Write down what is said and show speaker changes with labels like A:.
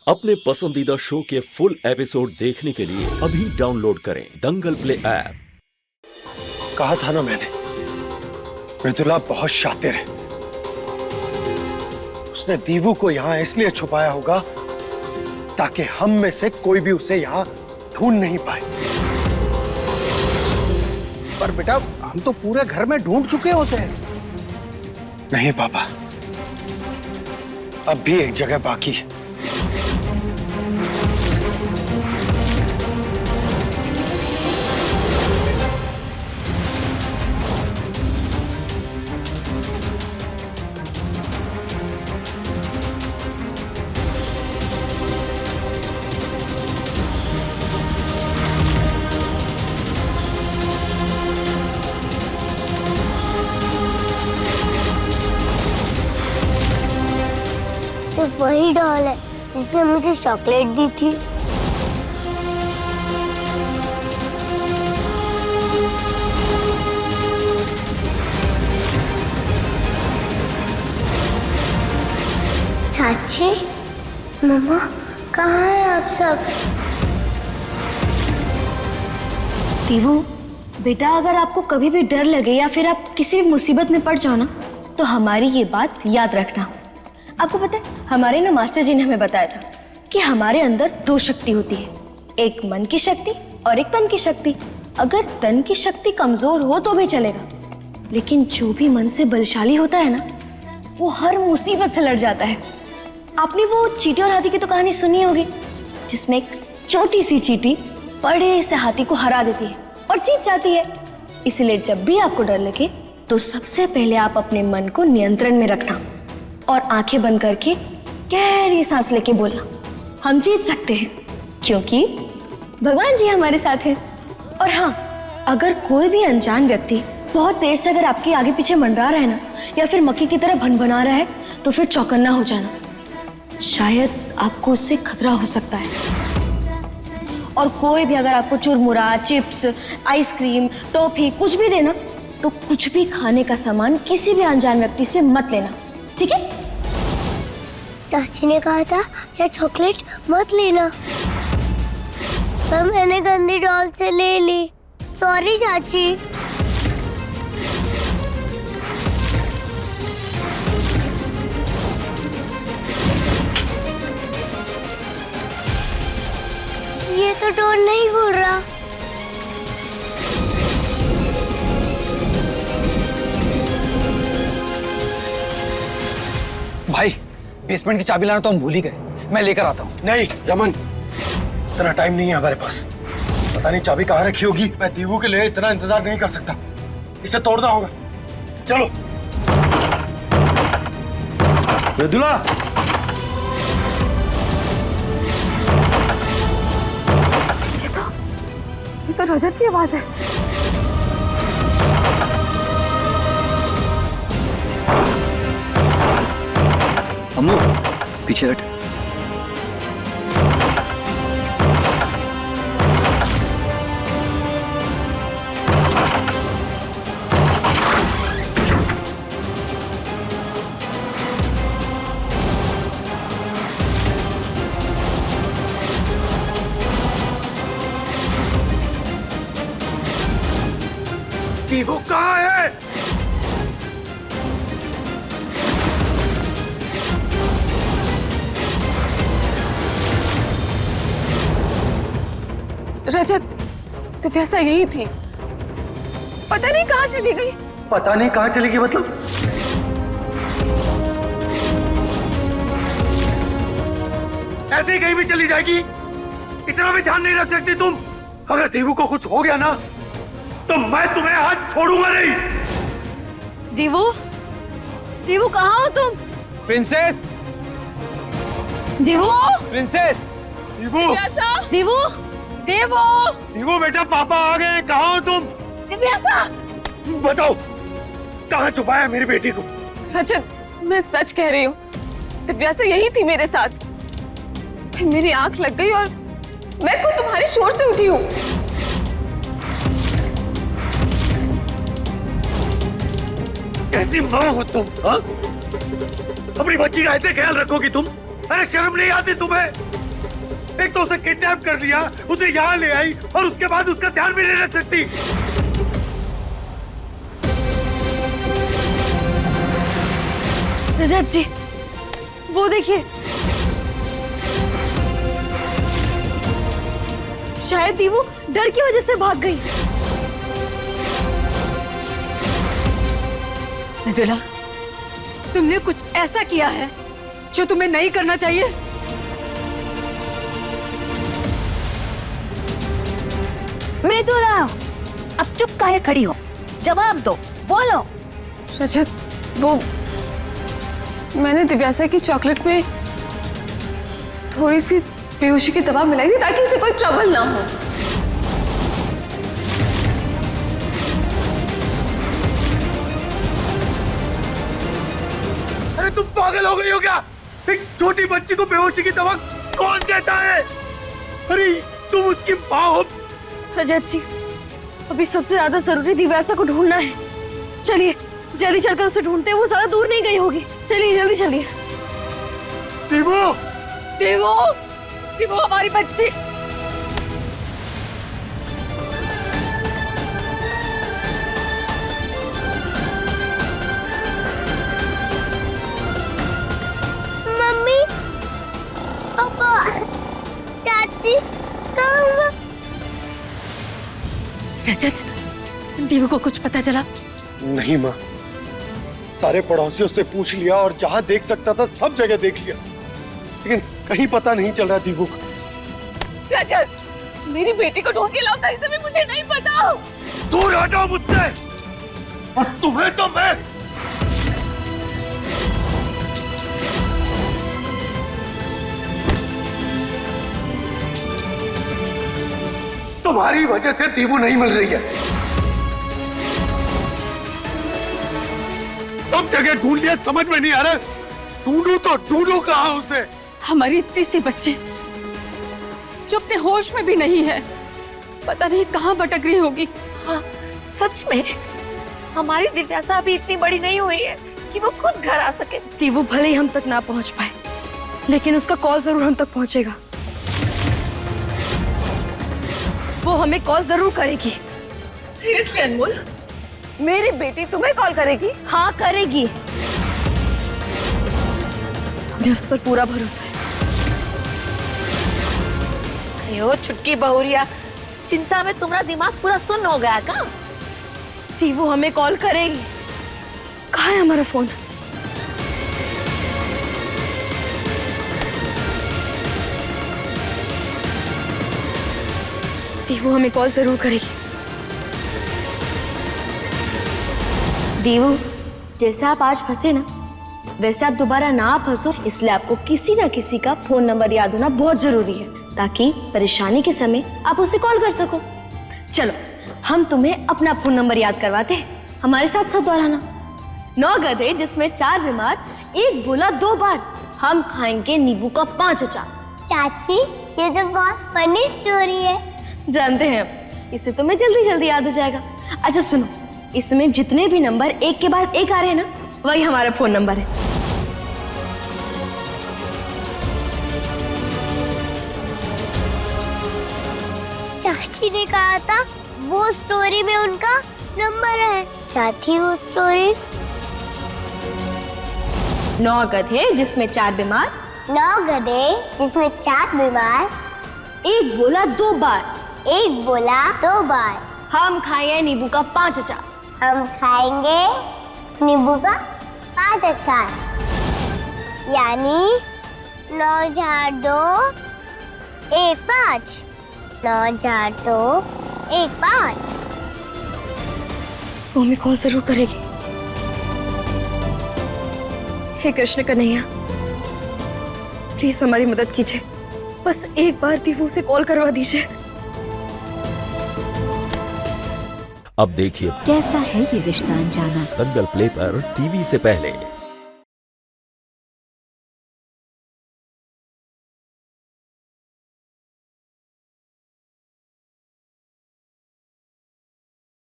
A: अपने पसंदीदा शो के फुल एपिसोड देखने के लिए अभी डाउनलोड करें दंगल प्ले ऐप।
B: कहा था ना मैंने, मृदुला बहुत शातिर है। उसने दीवू को यहाँ इसलिए छुपाया होगा ताकि हम में से कोई भी उसे यहाँ ढूंढ नहीं पाए।
C: पर बेटा, हम तो पूरे घर में ढूंढ चुके हैं उसे।
B: नहीं पापा, अब भी एक जगह बाकी है।
D: सिर्फ वही डॉल है जिसने मुझे चॉकलेट दी थी। चाची, मम्मा, कहाँ हैं आप सब?
E: दीवू बेटा, अगर आपको कभी भी डर लगे या फिर आप किसी भी मुसीबत में पड़ जाओ ना, तो हमारी ये बात याद रखना। आपको पता है, हमारे ना मास्टर जी ने हमें बताया था कि हमारे अंदर दो शक्ति होती है, एक मन की शक्ति और एक तन की शक्ति। अगर तन की शक्ति कमजोर हो तो भी चलेगा, लेकिन जो भी मन से बलशाली होता है ना, वो हर मुसीबत से लड़ जाता है। आपने वो चींटी और हाथी की तो कहानी सुनी होगी, जिसमें एक छोटी सी चींटी बड़े से हाथी को हरा देती है और जीत जाती है। इसलिए जब भी आपको डर लगे तो सबसे पहले आप अपने मन को नियंत्रण में रखना और आंखें बंद करके गहरी सांस लेके बोलना, हम जीत सकते हैं, क्योंकि भगवान जी हमारे साथ हैं। और हाँ, अगर कोई भी अनजान व्यक्ति बहुत देर से अगर आपके आगे पीछे मंडरा रहा है ना, या फिर मक्खी की तरह भनभना रहा है, तो फिर चौकन्ना हो जाना। शायद आपको उससे खतरा हो सकता है। और कोई भी अगर आपको चुरमुरा, चिप्स, आइसक्रीम, टॉफी कुछ भी देना, तो कुछ भी खाने का सामान किसी भी अनजान व्यक्ति से मत लेना, ठीक है?
D: चाची ने कहा था या चॉकलेट मत लेना, पर मैंने गंदी डॉल से ले ली। सॉरी चाची। ये तो डॉल नहीं घूर रहा।
C: भाई, बेसमेंट की चाबी लाना तो हम भूल ही गए। मैं लेकर आता हूँ।
B: नहीं रमन, इतना टाइम नहीं है हमारे पास। पता नहीं चाबी कहाँ रखी होगी। मैं दीवू के लिए इतना इंतजार नहीं कर सकता, इसे तोड़ना होगा। चलो मृदुला।
E: ये तो रजत की आवाज है।
C: अम्मू, पीछे हट।
B: दीवू कहाँ है?
F: रजत, दिव्यासा यही थी, पता नहीं कहाँ चली गई।
B: पता नहीं कहाँ चली गई मतलब? ऐसे ही कहीं भी चली जाएगी? इतना भी ध्यान नहीं रख सकती तुम? अगर दीवू को कुछ हो गया ना, तो मैं तुम्हें आज छोड़ूंगा नहीं।
E: दीवू, दीवू कहाँ हो तुम?
C: प्रिंसेस,
E: दीवू,
C: प्रिंसेस,
B: दीवू,
E: दीवू, देवो,
B: दीवू बेटा, पापा आ गए। कहाँ हो तुम?
E: दिव्यासा,
B: बताओ, कहाँ छुपाया मेरी बेटी को?
F: रजत, मैं सच कह रही हूँ, दिव्यासा यही थी मेरे साथ। फिर मेरी आंख लग गई और मैं खुद तुम्हारे शोर से उठी हूँ।
B: कैसी माँ हो तुम? हाँ? अपनी बच्ची का ऐसे ख्याल रखोगी तुम? अरे शर्म नहीं आती तुम्हें? एक तो उसे किडनैप कर लिया, उसे यहाँ ले आई और उसके बाद उसका ध्यान भी नहीं रख सकती।
E: रजत जी, वो देखिए, शायद ही वो डर की वजह से भाग गई।
G: मृदुला, तुमने कुछ ऐसा किया है जो तुम्हें नहीं करना चाहिए।
H: मृदुला, अब चुप काहे खड़ी हो? जवाब दो, बोलो।
F: रजत, वो मैंने दिव्यासा की चॉकलेट में थोड़ी सी बेहोशी की दवा मिलाई थी ताकि उसे कोई ट्रबल ना हो।
B: अरे तुम पागल हो गई हो क्या? एक छोटी बच्ची को बेहोशी की दवा कौन देता है? अरे तुम उसकी माँ हो।
E: रजत जी, अभी सबसे ज्यादा जरूरी दिव्यासा को ढूंढना है। चलिए जल्दी चलकर उसे ढूंढते हैं, वो ज्यादा दूर नहीं गई होगी। चलिए जल्दी चलिए।
B: देवो,
G: देवो, देवो, हमारी बच्ची।
D: मम्मी, पापा, चाची, कहाँ?
G: रजत, देवो को कुछ पता चला?
B: नहीं माँ, सारे पड़ोसियों से पूछ लिया और जहाँ देख सकता था सब जगह देख लिया, लेकिन कहीं पता नहीं चल रहा दीपू का।
F: रजत, मेरी बेटी को ढूंढ के लाओ, कहीं से भी मुझे नहीं पता।
B: दूर हटो मुझसे, और तुम्हें तो मैं। तुम्हारी वजह से दीपू नहीं मिल रही है। सब जगह ढूंढ लिया, समझ में नहीं आ रहा। ढूंढू तो ढूंढू कहाँ उसे?
G: हमारी इतनी सी बच्ची जो अपने होश में भी नहीं है, पता नहीं कहाँ भटक रही होगी।
H: हाँ, सच में हमारी दिव्यासा अभी इतनी बड़ी नहीं हुई है कि वो खुद घर आ सके।
E: देवू भले ही हम तक ना पहुंच पाए, लेकिन उसका कॉल जरूर हम तक पहुंचेगा। वो हमें कॉल जरूर करेगी।
F: सीरियसली अनमोल, मेरी बेटी तुम्हें कॉल करेगी?
E: हाँ करेगी, हमें उस पर पूरा भरोसा है।
H: अयो छुटकी बहुरिया, चिंता में तुम्हारा दिमाग पूरा सुन्न हो गया का?
E: देवू हमें कॉल करेगी। कहाँ है हमारा फोन? देवू हमें कॉल जरूर करेगी। देवू, जैसे आप आज फंसे ना, वैसे आप दोबारा ना फंसो, इसलिए आपको किसी ना किसी का फोन नंबर याद होना बहुत जरूरी है, ताकि परेशानी के समय आप उसे कॉल कर सको। चलो हम तुम्हें अपना फोन नंबर याद करवाते हैं, हमारे साथ सब दोहराना। 9 गधे जिसमें 4 बीमार, 1 बोला 2 बार, हम खाएंगे नींबू का 5 अचार।
D: चाची, ये तो बहुत फनी स्टोरी है।
E: जानते हैं हम, इससे तुम्हें जल्दी जल्दी याद हो जाएगा। अच्छा सुनो, इसमें जितने भी नंबर एक के बाद एक आ रहे हैं ना, वही हमारा फोन नंबर है।
D: चाची ने कहा था वो स्टोरी में उनका नंबर है। चाची, वो स्टोरी
E: 9 गधे जिसमें 4 बीमार,
D: 9 गधे जिसमें 4 बीमार,
E: 1 बोला 2 बार,
D: 1 बोला 2 बार,
E: हम खाएंगे नींबू का 5 अचार।
D: हम खाएंगे नींबू का 5 अचार, यानी 9 × 2 = 5, 9 × 2 = 5।
E: वो हमें कॉल जरूर करेगी। हे कृष्ण कन्हैया, प्लीज हमारी मदद कीजिए, बस एक बार दीवू से कॉल करवा दीजिए।
A: अब देखिए
I: कैसा है ये रिश्ता अनजाना।
A: दंगल प्ले पर टीवी से पहले।